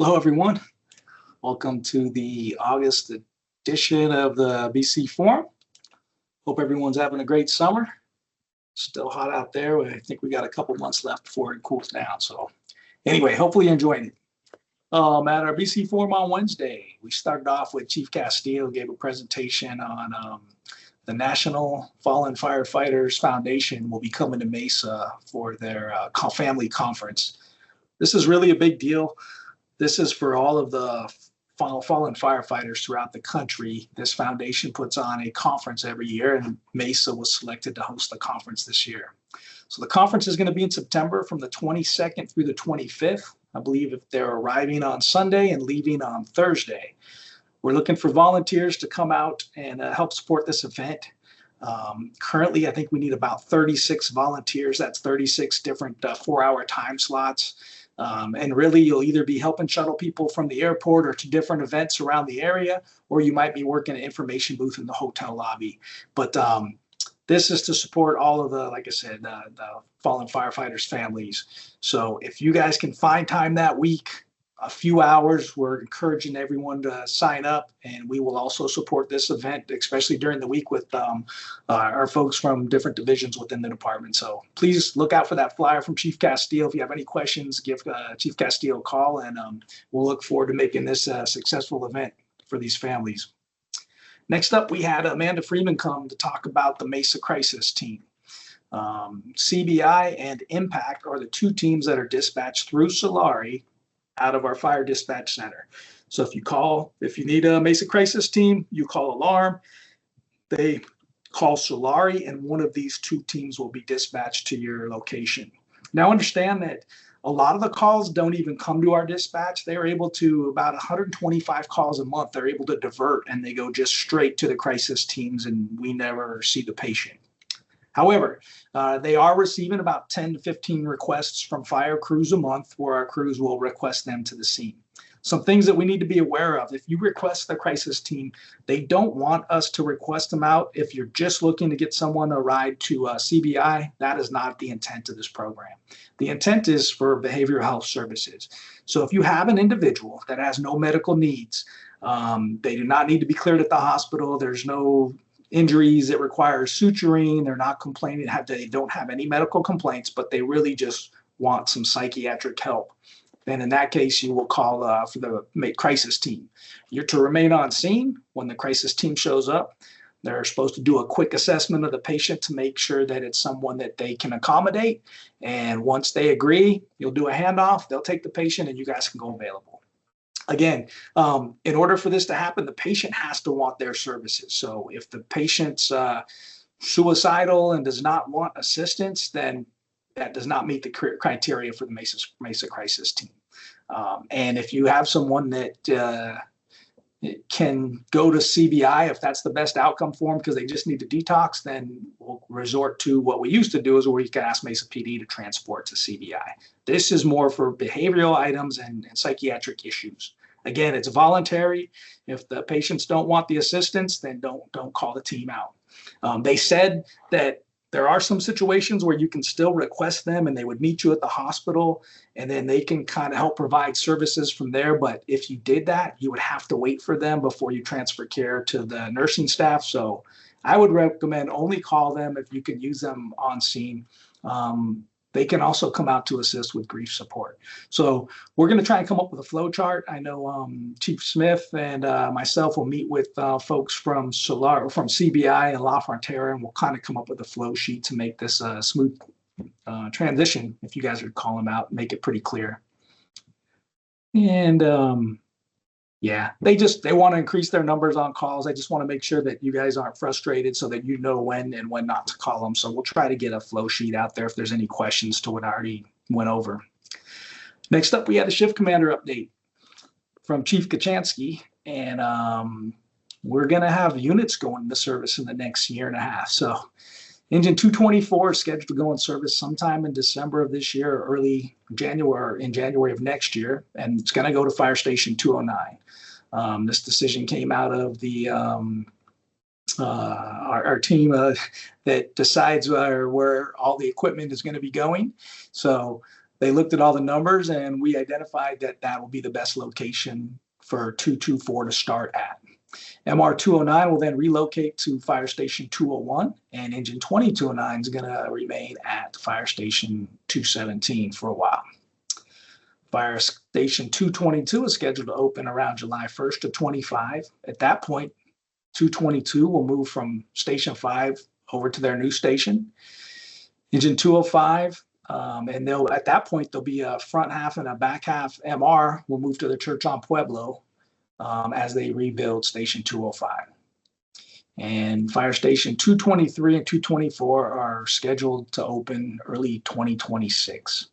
Hello, everyone. Welcome to the August edition of the BC Forum. Hope everyone's having a great summer. Still hot out there. I think we got a couple months left before it cools down. So anyway, hopefully you're enjoying it. At our BC Forum on Wednesday, we started off with Chief Castillo, gave a presentation on the National Fallen Firefighters Foundation will be coming to Mesa for their family conference. This is really a big deal. This is for all of the fallen firefighters throughout the country. This foundation puts on a conference every year, and Mesa was selected to host the conference this year. So the conference is going to be in September from the 22nd through the 25th. I believe if they're arriving on Sunday and leaving on Thursday. We're looking for volunteers to come out and help support this event. Currently, I think we need about 36 volunteers. That's 36 different 4-hour time slots. And really, you'll either be helping shuttle people from the airport or to different events around the area, or you might be working an information booth in the hotel lobby. But this is to support all of the, like I said, the fallen firefighters' families. So if you guys can find time that week, a few hours, we're encouraging everyone to sign up, and we will also support this event, especially during the week with our folks from different divisions within the department. So please look out for that flyer from Chief Castillo. If you have any questions, give Chief Castillo a call, and we'll look forward to making this a successful event for these families. Next up, we had Amanda Freeman come to talk about the Mesa Crisis Team. CBI and Impact are the two teams that are dispatched through Solari out of our fire dispatch center. So if you need a Mesa Crisis Team, you call Alarm, they call Solari, and one of these two teams will be dispatched to your location. Now understand that a lot of the calls don't even come to our dispatch. They're able to, about 125 calls a month, they're able to divert, and they go just straight to the crisis teams, and we never see the patient. However, they are receiving about 10 to 15 requests from fire crews a month, where our crews will request them to the scene. Some things that we need to be aware of: if you request the crisis team, they don't want us to request them out. If you're just looking to get someone a ride to CBI, that is not the intent of this program. The intent is for behavioral health services. So if you have an individual that has no medical needs, they do not need to be cleared at the hospital, there's no injuries that require suturing, they're not complaining, they don't have any medical complaints, but they really just want some psychiatric help, then in that case, you will call for the crisis team. You're to remain on scene. When the crisis team shows up, they're supposed to do a quick assessment of the patient to make sure that it's someone that they can accommodate. And once they agree, you'll do a handoff, they'll take the patient, and you guys can go available. Again, in order for this to happen, the patient has to want their services. So if the patient's suicidal and does not want assistance, then that does not meet the criteria for the Mesa Crisis Team. And if you have someone that can go to CBI, if that's the best outcome for them because they just need to detox, then we'll resort to what we used to do, is where you can ask Mesa PD to transport to CBI. This is more for behavioral items and psychiatric issues. Again, it's voluntary. If the patients don't want the assistance, then don't call the team out. They said that there are some situations where you can still request them, and they would meet you at the hospital, and then they can kind of help provide services from there. But if you did that, you would have to wait for them before you transfer care to the nursing staff. So I would recommend only call them if you can use them on scene. They can also come out to assist with grief support. So we're going to try and come up with a flow chart. I know Chief Smith and myself will meet with folks from CBI and La Frontera, and we'll kind of come up with a flow sheet to make this a smooth transition. If you guys would call them out, make it pretty clear. And yeah, they want to increase their numbers on calls. I just want to make sure that you guys aren't frustrated, so that you know when and when not to call them. So we'll try to get a flow sheet out there if there's any questions to what I already went over. Next up, we had a shift commander update from Chief Kachansky, and we're going to have units going into service in the next year and a half. So Engine 224 is scheduled to go in service sometime in December of this year, or early January, in January of next year, and it's going to go to Fire Station 209. This decision came out of the our team that decides where all the equipment is going to be going. So they looked at all the numbers, and we identified that that will be the best location for 224 to start at. MR 209 will then relocate to Fire Station 201, and Engine 2209 is going to remain at Fire Station 217 for a while. Fire Station 222 is scheduled to open around July 1st to 25. At that point, 222 will move from Station 5 over to their new station. Engine 205, and they'll at that point, there'll be a front half and a back half MR will move to the Church on Pueblo as they rebuild Station 205. And Fire Station 223 and 224 are scheduled to open early 2026.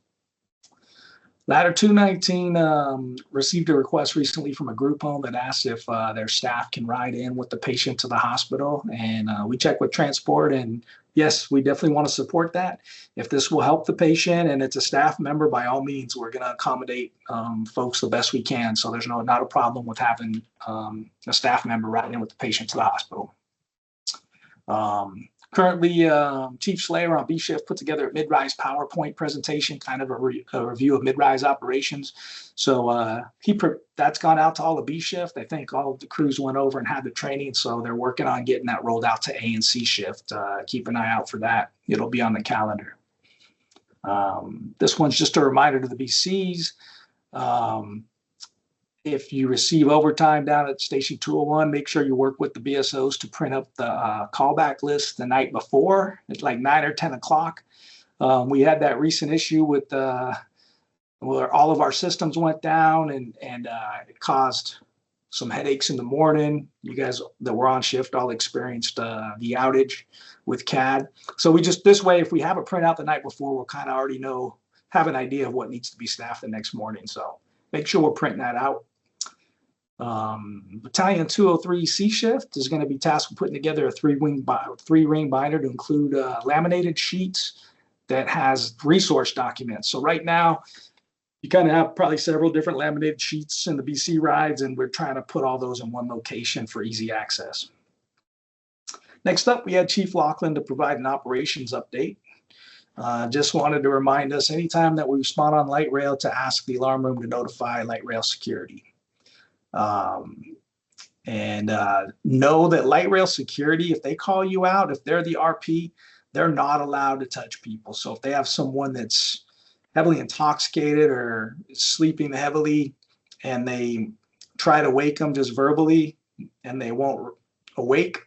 Ladder 219 received a request recently from a group home that asked if their staff can ride in with the patient to the hospital. And we checked with transport, and yes, we definitely want to support that. If this will help the patient and it's a staff member, by all means, we're going to accommodate folks the best we can. So there's not a problem with having a staff member riding in with the patient to the hospital. Currently, Chief Slayer on B shift put together a mid-rise PowerPoint presentation, kind of a review of mid-rise operations. So that's gone out to all the B shift. I think all of the crews went over and had the training, so they're working on getting that rolled out to A and C shift. Keep an eye out for that. It'll be on the calendar. This one's just a reminder to the BCs. If you receive overtime down at Station 201, make sure you work with the BSOs to print up the callback list the night before. It's like 9 or 10 o'clock. We had that recent issue with where all of our systems went down, and it caused some headaches in the morning. You guys that were on shift all experienced the outage with CAD. So we just, this way, if we have a printout the night before, we'll kind of already have an idea of what needs to be staffed the next morning. So make sure we're printing that out. Battalion 203 C shift is going to be tasked with putting together a three-ring binder to include laminated sheets that has resource documents. So right now, you kind of have probably several different laminated sheets in the BC rides, and we're trying to put all those in one location for easy access. Next up, we had Chief Lachlan to provide an operations update. Just wanted to remind us anytime that we respond on light rail to ask the alarm room to notify light rail security. Know that light rail security, if they call you out, if they're the RP, they're not allowed to touch people. So if they have someone that's heavily intoxicated or sleeping heavily and they try to wake them just verbally and they won't awake,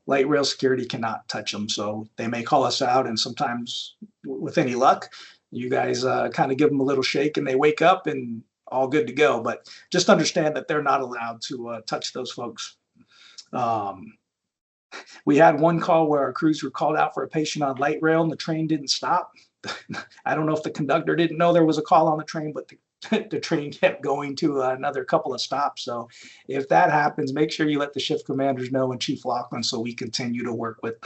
light rail security cannot touch them. So they may call us out, and sometimes with any luck, you guys kind of give them a little shake and they wake up and all good to go. But just understand that they're not allowed to touch those folks. We had one call where our crews were called out for a patient on light rail and the train didn't stop. I don't know if the conductor didn't know there was a call on the train, but the train kept going to another couple of stops. So if that happens, make sure you let the shift commanders know and Chief Lachlan, so we continue to work with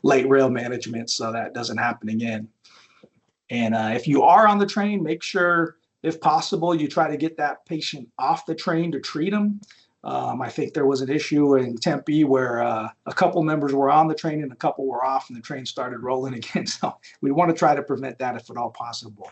light rail management so that doesn't happen again. And if you are on the train, make sure, if possible, you try to get that patient off the train to treat them. I think there was an issue in Tempe where a couple members were on the train and a couple were off, and the train started rolling again. So we want to try to prevent that if at all possible.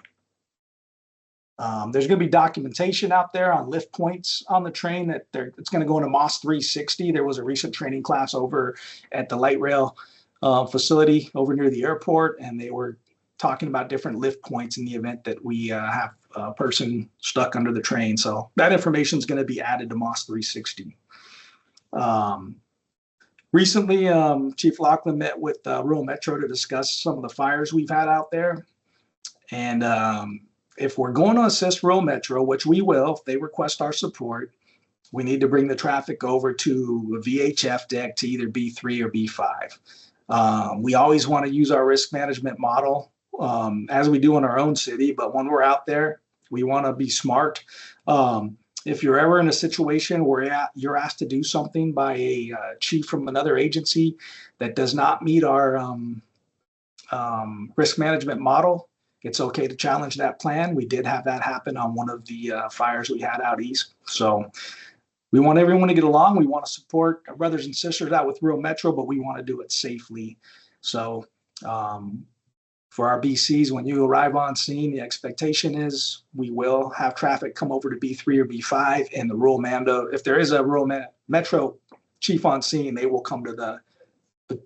There's going to be documentation out there on lift points on the train that it's going to go into MOS 360. There was a recent training class over at the light rail facility over near the airport, and they were talking about different lift points in the event that we have a person stuck under the train. So that information is going to be added to MOS 360. Recently, Chief Lachlan met with Rural Metro to discuss some of the fires we've had out there. And if we're going to assist Rural Metro, which we will, if they request our support, we need to bring the traffic over to a VHF deck to either B3 or B5. We always want to use our risk management model as we do in our own city, but when we're out there, we want to be smart. If you're ever in a situation where you're asked to do something by a chief from another agency that does not meet our risk management model, it's okay to challenge that plan. We did have that happen on one of the fires we had out east. So we want everyone to get along. We want to support our brothers and sisters out with Rural Metro, but we want to do it safely. So For our BCs, when you arrive on scene, the expectation is we will have traffic come over to B3 or B5, and the rural Mando, if there is a rural Metro chief on scene, they will come to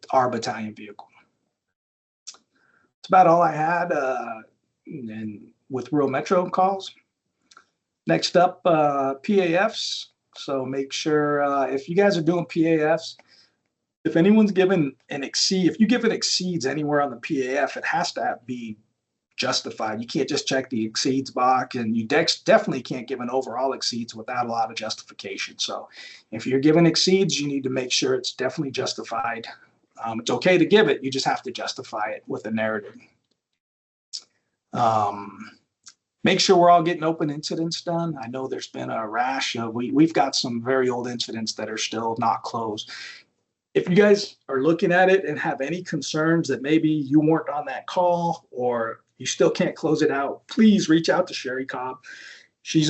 our battalion vehicle. That's about all I had and with rural Metro calls. Next up, PAFs. So make sure if you guys are doing PAFs, if anyone's given an exceed, if you give it exceeds anywhere on the PAF, it has to be justified. You can't just check the exceeds box, and you definitely can't give an overall exceeds without a lot of justification. So if you're giving exceeds, you need to make sure it's definitely justified. It's okay to give it, you just have to justify it with a narrative. Make sure we're all getting open incidents done. I know there's been a rash of, we've got some very old incidents that are still not closed. If you guys are looking at it and have any concerns that maybe you weren't on that call or you still can't close it out, please reach out to Sherry Cobb. She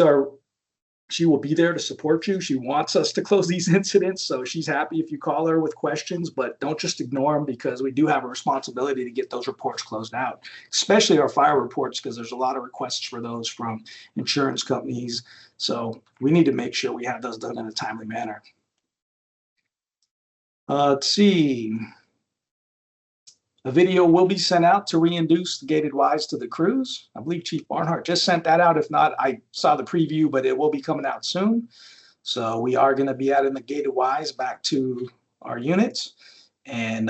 will be there to support you. She wants us to close these incidents, so she's happy if you call her with questions, but don't just ignore them, because we do have a responsibility to get those reports closed out, especially our fire reports, because there's a lot of requests for those from insurance companies. So we need to make sure we have those done in a timely manner. Let's see. A video will be sent out to reintroduce the gated Ys to the crews. I believe Chief Barnhart just sent that out. If not, I saw the preview, but it will be coming out soon. So we are going to be adding the gated Ys back to our units. And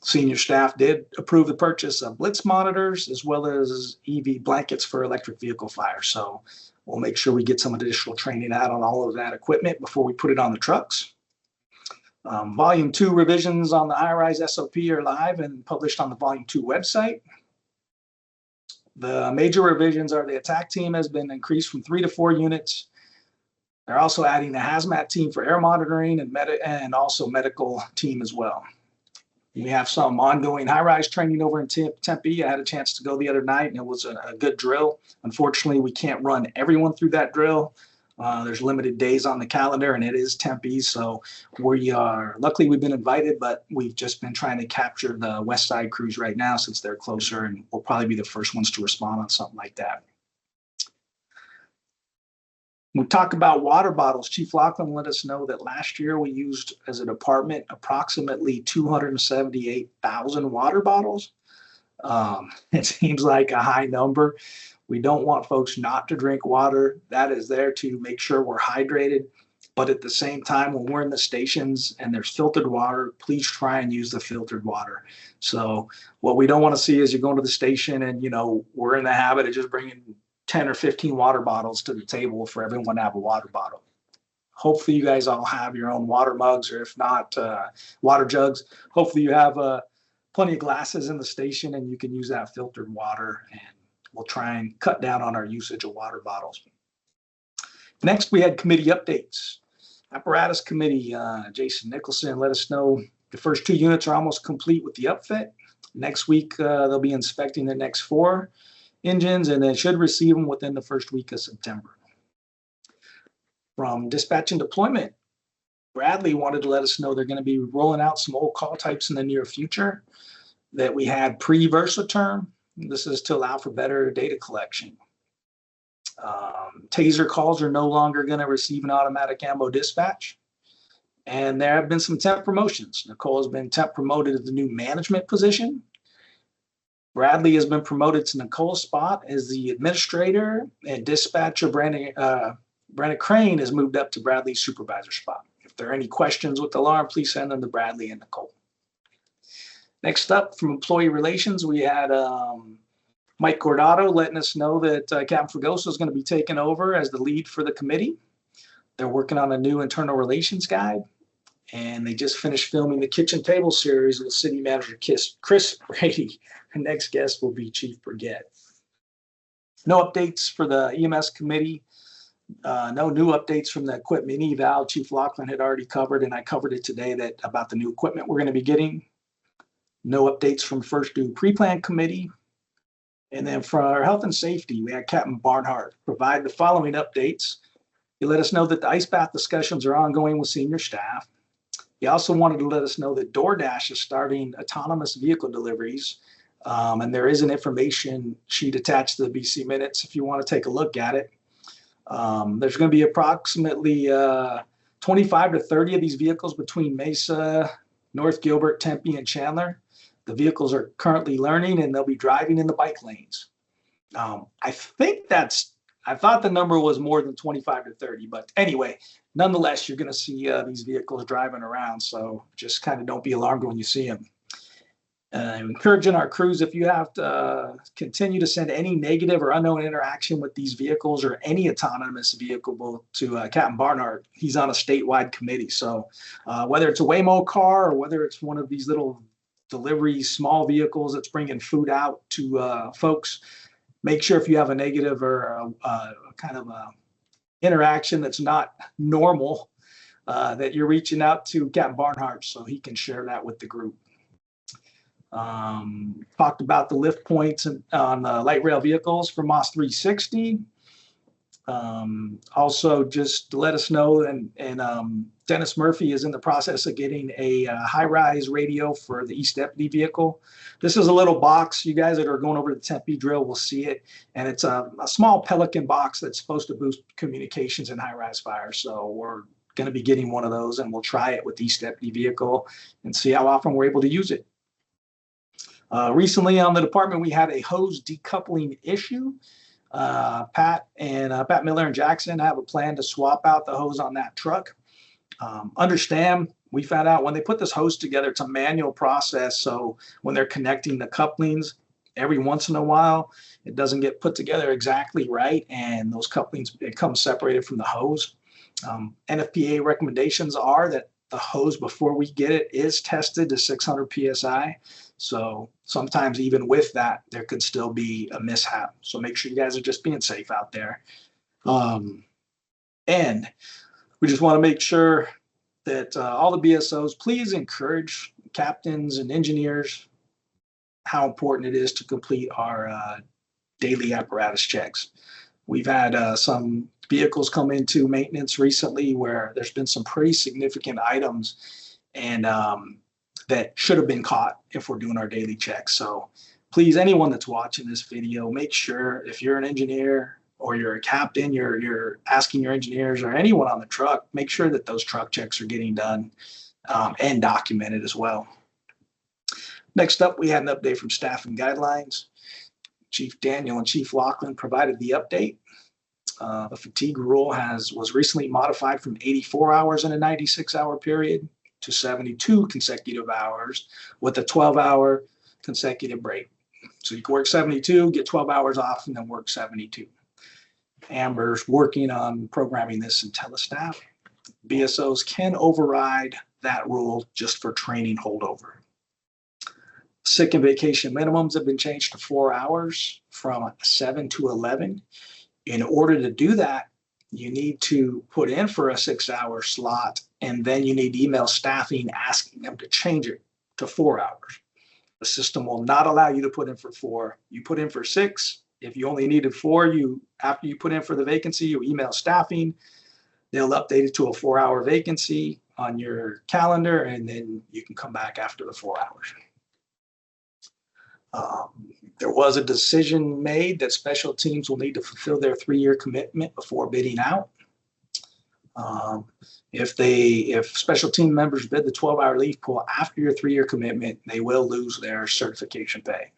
senior staff did approve the purchase of blitz monitors as well as EV blankets for electric vehicle fire. So we'll make sure we get some additional training out on all of that equipment before we put it on the trucks. Volume 2 revisions on the high-rise SOP are live and published on the Volume 2 website. The major revisions are the attack team has been increased from 3 to 4 units. They're also adding the hazmat team for air monitoring and also medical team as well. We have some ongoing high-rise training over in Tempe. I had a chance to go the other night, and it was a good drill. Unfortunately, we can't run everyone through that drill. There's limited days on the calendar, and it is Tempe, so luckily we've been invited, but we've just been trying to capture the West Side crews right now since they're closer, and we'll probably be the first ones to respond on something like that. When we talk about water bottles, Chief Lachlan let us know that last year we used as a department approximately 278,000 water bottles. It seems like a high number. We don't want folks not to drink water. That is there to make sure we're hydrated. But at the same time, when we're in the stations and there's filtered water, please try and use the filtered water. So what we don't want to see is you're going to the station and, we're in the habit of just bringing 10 or 15 water bottles to the table for everyone to have a water bottle. Hopefully you guys all have your own water mugs, or if not, water jugs. Hopefully you have plenty of glasses in the station and you can use that filtered water, and we'll try and cut down on our usage of water bottles. Next, we had committee updates. Apparatus committee, Jason Nicholson let us know the first 2 units are almost complete with the upfit. Next week, they'll be inspecting the next 4 engines, and they should receive them within the first week of September. From dispatch and deployment, Bradley wanted to let us know they're going to be rolling out some old call types in the near future that we had pre-Versaterm. This is to allow for better data collection. Taser calls are no longer going to receive an automatic ammo dispatch. And there have been some temp promotions. Nicole has been temp promoted to the new management position. Bradley has been promoted to Nicole's spot as the administrator, and dispatcher Brandon Crane has moved up to Bradley's supervisor spot. If there are any questions with the alarm, please send them to Bradley and Nicole. Next up, from employee relations, we had Mike Cordato letting us know that Captain Fregoso is going to be taking over as the lead for the committee. They're working on a new internal relations guide, and they just finished filming the kitchen table series with City Manager Chris Brady. The next guest will be Chief Brigette. No updates for the EMS committee. No new updates from the equipment eval. Chief Lachlan had already covered, and I covered it today about the new equipment we're going to be getting. No updates from First Due Pre-Plan Committee. And then for our health and safety, we had Captain Barnhart provide the following updates. He let us know that the ice bath discussions are ongoing with senior staff. He also wanted to let us know that DoorDash is starting autonomous vehicle deliveries And there is an information sheet attached to the BC minutes if you want to take a look at it. There's going to be approximately 25 to 30 of these vehicles between Mesa, North Gilbert, Tempe, and Chandler. The vehicles are currently learning and they'll be driving in the bike lanes. I thought the number was more than 25 to 30, but anyway, nonetheless, you're going to see these vehicles driving around. So just kind of don't be alarmed when you see them. Encouraging our crews, if you have to continue to send any negative or unknown interaction with these vehicles or any autonomous vehicle to Captain Barnhart. He's on a statewide committee. So whether it's a Waymo car or whether it's one of these little delivery small vehicles that's bringing food out to folks, make sure if you have a negative or a kind of a interaction that's not normal, that you're reaching out to Captain Barnhart so he can share that with the group. Talked about the lift points on light rail vehicles for MOS 360. Also, just to let us know, and Dennis Murphy is in the process of getting a high-rise radio for the East Deputy vehicle. This is a little box. You guys that are going over to the Tempe drill will see it, and it's a small Pelican box that's supposed to boost communications in high-rise fire. So we're going to be getting one of those, and we'll try it with the East Deputy vehicle and see how often we're able to use it. Recently on the department, we had a hose decoupling issue. Pat Miller and Jackson have a plan to swap out the hose on that truck. Understand, we found out when they put this hose together, it's a manual process. So when they're connecting the couplings, every once in a while, it doesn't get put together exactly right. And those couplings become separated from the hose. NFPA recommendations are that the hose before we get it is tested to 600 PSI. So sometimes even with that, there could still be a mishap. So make sure you guys are just being safe out there. And we just want to make sure that all the BSOs, please encourage captains and engineers how important it is to complete our daily apparatus checks. We've had some vehicles come into maintenance recently where there's been some pretty significant items and that should have been caught if we're doing our daily checks. So please, anyone that's watching this video, make sure if you're an engineer or you're a captain, you're asking your engineers or anyone on the truck, make sure that those truck checks are getting done and documented as well. Next up, we had an update from Staffing Guidelines. Chief Daniel and Chief Lachlan provided the update. The fatigue rule was recently modified from 84 hours in a 96-hour period to 72 consecutive hours with a 12-hour consecutive break. So you can work 72, get 12 hours off, and then work 72. Amber's working on programming this in Telestaff. BSOs can override that rule just for training holdover. Sick and vacation minimums have been changed to 4 hours from 7 to 11. In order to do that, you need to put in for a 6-hour slot, and then you need to email staffing asking them to change it to 4 hours. The system will not allow you to put in for 4. You put in for 6. If you only needed 4, after you put in for the vacancy, you email staffing. They'll update it to a 4-hour vacancy on your calendar, and then you can come back after the 4 hours. There was a decision made that special teams will need to fulfill their 3-year commitment before bidding out. If special team members bid the 12-hour leave pool after your 3-year commitment, they will lose their certification pay.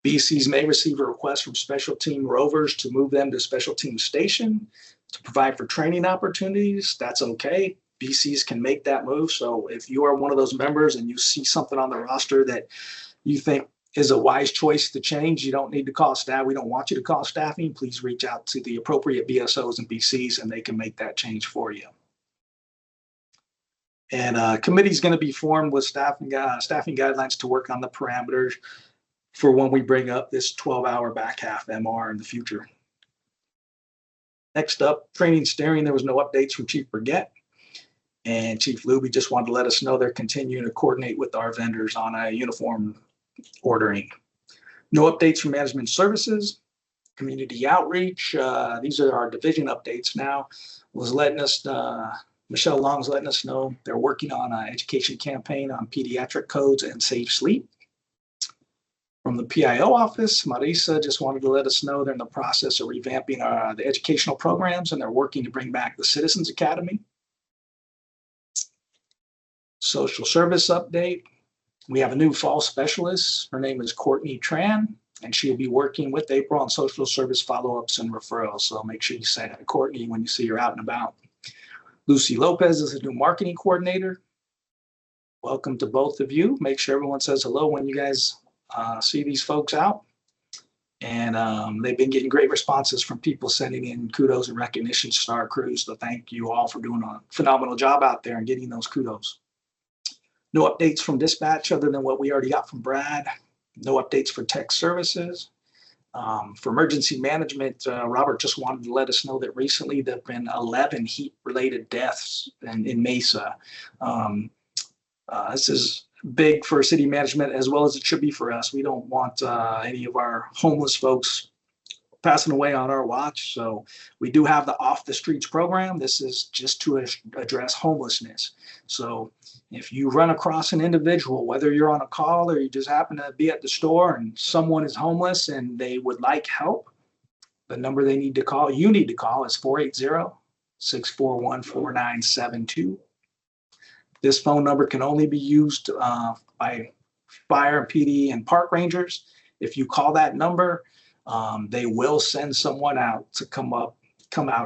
BCs may receive a request from special team rovers to move them to special team station to provide for training opportunities. That's okay. BCs can make that move. So if you are one of those members and you see something on the roster that you think is a wise choice to change, you don't need to call staff. We don't want you to call staffing. Please reach out to the appropriate BSOs and BCs and they can make that change for you. And a committee is going to be formed with staffing guidelines to work on the parameters for when we bring up this 12-hour back half MR in the future. Next up, training steering. There was no updates from Chief Burgett. And Chief Luby just wanted to let us know they're continuing to coordinate with our vendors on a uniform ordering. No updates from management services. Community outreach. These are our division updates now. Was letting us Michelle Long's letting us know they're working on an education campaign on pediatric codes and safe sleep. From the PIO office, Marisa just wanted to let us know they're in the process of revamping the educational programs, and they're working to bring back the Citizens Academy. Social service update. We have a new fall specialist. Her name is Courtney Tran, and she'll be working with April on social service follow-ups and referrals. So make sure you say hi to Courtney when you see her out and about. Lucy Lopez is a new marketing coordinator. Welcome to both of you. Make sure everyone says hello when you guys see these folks out. And they've been getting great responses from people sending in kudos and recognitions to our crews. So thank you all for doing a phenomenal job out there and getting those kudos. No updates from dispatch other than what we already got from Brad. No updates for tech services. For emergency management, Robert just wanted to let us know that recently there have been 11 heat-related deaths in Mesa. This is big for city management as well as it should be for us. We don't want any of our homeless folks passing away on our watch. So we do have the Off the Streets program. This is just to address homelessness. So if you run across an individual, whether you're on a call or you just happen to be at the store and someone is homeless and they would like help, the number you need to call is 480-641-4972. This phone number can only be used by fire, PD, and park rangers. If you call that number, they will send someone out to come out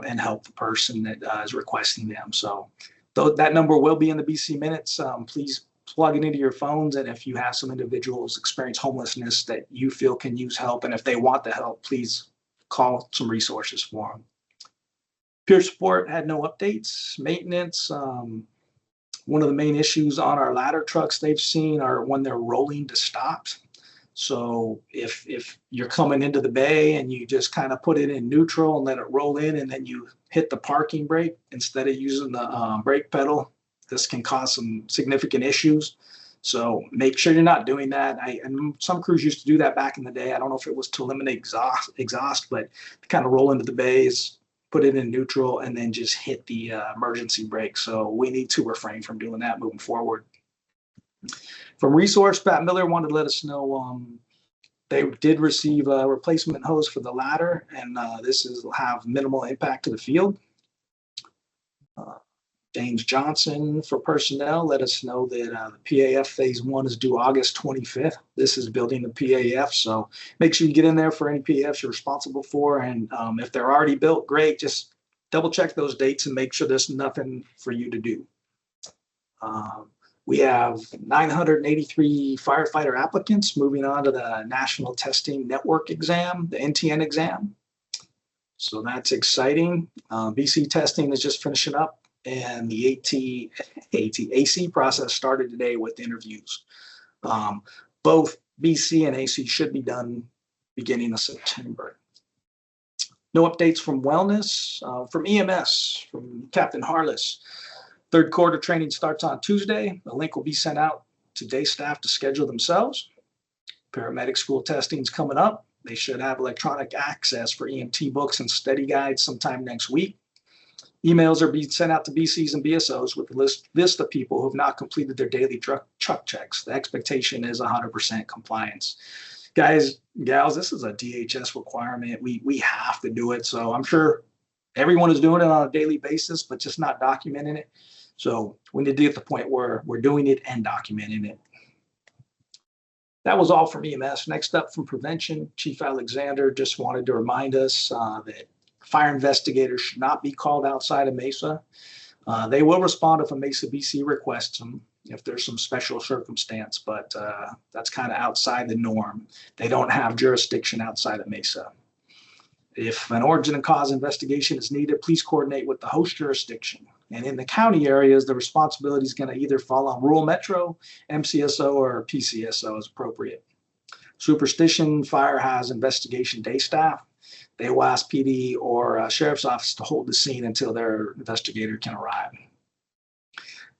and help the person that is requesting them. So that number will be in the BC minutes. Please plug it into your phones. And if you have some individuals experience homelessness that you feel can use help, and if they want the help, please call some resources for them. Peer support had no updates. Maintenance. One of the main issues on our ladder trucks they've seen are when they're rolling to stops. So if you're coming into the bay and you just kind of put it in neutral and let it roll in, and then you hit the parking brake instead of using the brake pedal, this can cause some significant issues. So make sure you're not doing that. And some crews used to do that back in the day. I don't know if it was to eliminate exhaust, but kind of roll into the bays, put it in neutral, and then just hit the emergency brake. So we need to refrain from doing that moving forward. From Resource, Pat Miller wanted to let us know they did receive a replacement hose for the ladder, and this will have minimal impact to the field. James Johnson for personnel let us know that the PAF Phase 1 is due August 25th. This is building the PAF, so make sure you get in there for any PAFs you're responsible for, and if they're already built, great. Just double check those dates and make sure there's nothing for you to do. We have 983 firefighter applicants moving on to the National Testing Network exam, the NTN exam. So that's exciting. BC testing is just finishing up, and the AC process started today with interviews. Both BC and AC should be done beginning of September. No updates from wellness, from EMS, from Captain Harless. Third quarter training starts on Tuesday. The link will be sent out to day staff to schedule themselves. Paramedic school testing is coming up. They should have electronic access for EMT books and study guides sometime next week. Emails are being sent out to BCs and BSOs with a list of people who have not completed their daily truck checks. The expectation is 100% compliance. Guys, gals, this is a DHS requirement. We have to do it. So I'm sure everyone is doing it on a daily basis, but just not documenting it. So we need to get to the point where we're doing it and documenting it. That was all from EMS. Next up from prevention, Chief Alexander just wanted to remind us that fire investigators should not be called outside of Mesa. They will respond if a Mesa BC requests them, if there's some special circumstance, but that's kind of outside the norm. They don't have jurisdiction outside of Mesa. If an origin and cause investigation is needed, please coordinate with the host jurisdiction. And in the county areas, the responsibility is going to either fall on rural metro, MCSO, or PCSO as appropriate. Superstition Fire has investigation day staff. They will ask PD or sheriff's office to hold the scene until their investigator can arrive.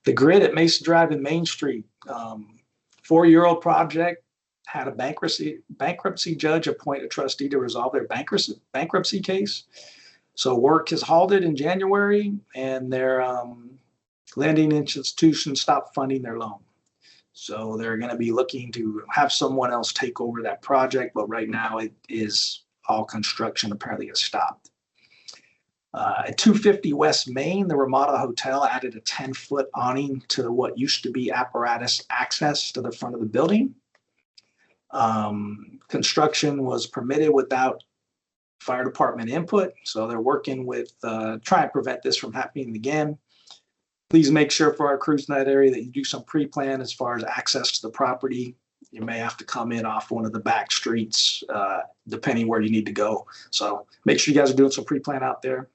The grid at Mesa Drive and Main Street, 4-year-old project, had a bankruptcy judge appoint a trustee to resolve their bankruptcy case. So work is halted in January, and they're lending institutions stopped funding their loan. So they're going to be looking to have someone else take over that project, but right now it is all construction apparently has stopped. At 250 West Main, the Ramada Hotel added a 10-foot awning to what used to be apparatus access to the front of the building. Construction was permitted without fire department input, so they're working with trying to prevent this from happening again. Please make sure for our crews in that area that you do some pre-plan as far as access to the property. You may have to come in off one of the back streets, depending where you need to go. So make sure you guys are doing some pre-plan out there.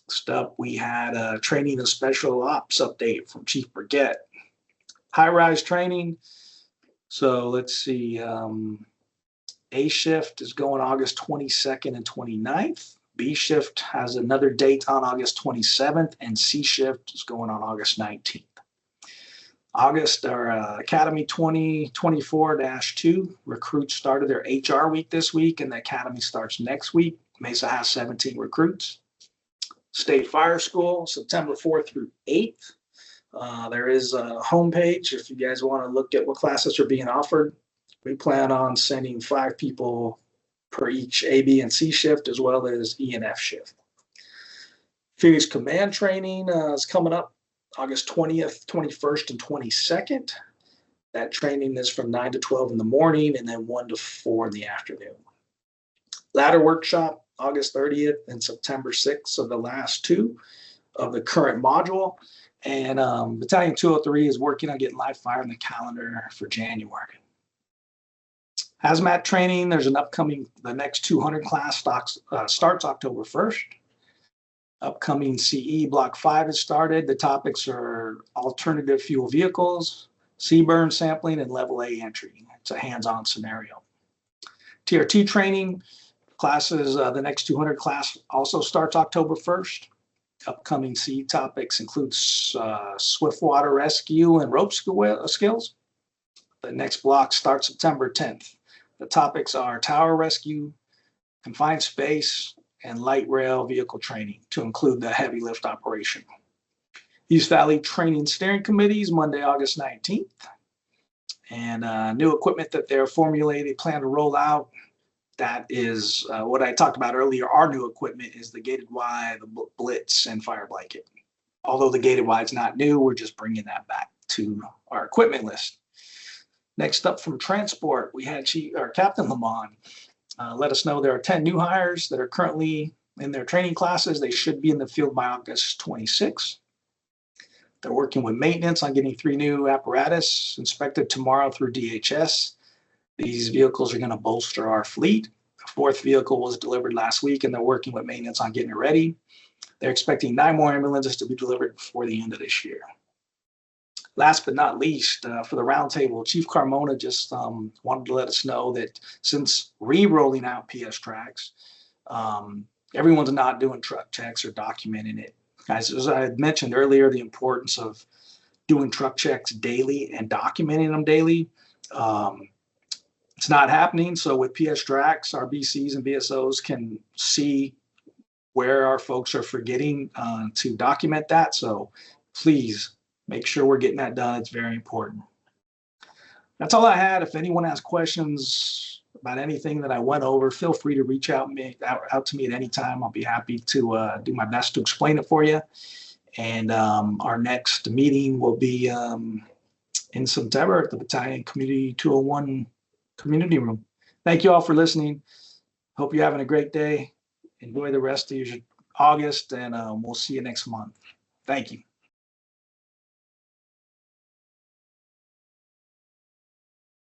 Next up, we had a training and special ops update from Chief Burgett. High-rise training. So let's see. A shift is going August 22nd and 29th. B shift has another date on August 27th, and C shift is going on August 19th. August, our Academy 2024-2 recruits started their HR week this week, and the Academy starts next week. Mesa has 17 recruits. State Fire School, September 4th through 8th. There is a homepage if you guys want to look at what classes are being offered. We plan on sending 5 people per each A, B, and C shift, as well as E and F shift. Phoenix Command Training is coming up August 20th, 21st, and 22nd. That training is from 9 to 12 in the morning and then 1 to 4 in the afternoon. Ladder Workshop, August 30th and September 6th, so the last 2 of the current module. And Battalion 203 is working on getting live fire on the calendar for January. Hazmat training, there's an upcoming, the next 200 class starts October 1st. Upcoming CE Block 5 has started. The topics are alternative fuel vehicles, CBurn sampling, and level A entry. It's a hands-on scenario. TRT training classes, the next 200 class also starts October 1st. Upcoming CE topics include swift water rescue and rope skills. The next block starts September 10th. The topics are tower rescue, confined space, and light rail vehicle training to include the heavy lift operation. East Valley Training Steering Committees, Monday, August 19th. And new equipment that they're plan to roll out. That is what I talked about earlier. Our new equipment is the gated Y, the Blitz, and fire blanket. Although the gated Y is not new, we're just bringing that back to our equipment list. Next up from transport, we had Captain Lamont let us know there are 10 new hires that are currently in their training classes. They should be in the field by August 26th. They're working with maintenance on getting 3 new apparatus inspected tomorrow through DHS. These vehicles are going to bolster our fleet. The 4th vehicle was delivered last week, and they're working with maintenance on getting it ready. They're expecting 9 more ambulances to be delivered before the end of this year. Last but not least, for the roundtable, Chief Carmona just wanted to let us know that since re-rolling out PS tracks, everyone's not doing truck checks or documenting it. Guys, as I had mentioned earlier, the importance of doing truck checks daily and documenting them daily. It's not happening. So with PS tracks, our BCs and BSOs can see where our folks are forgetting to document that. So please make sure we're getting that done. It's very important. That's all I had. If anyone has questions about anything that I went over, feel free to reach out to me at any time. I'll be happy to do my best to explain it for you. And our next meeting will be in September at the Battalion Community 201 Community Room. Thank you all for listening. Hope you're having a great day. Enjoy the rest of your August, and we'll see you next month. Thank you.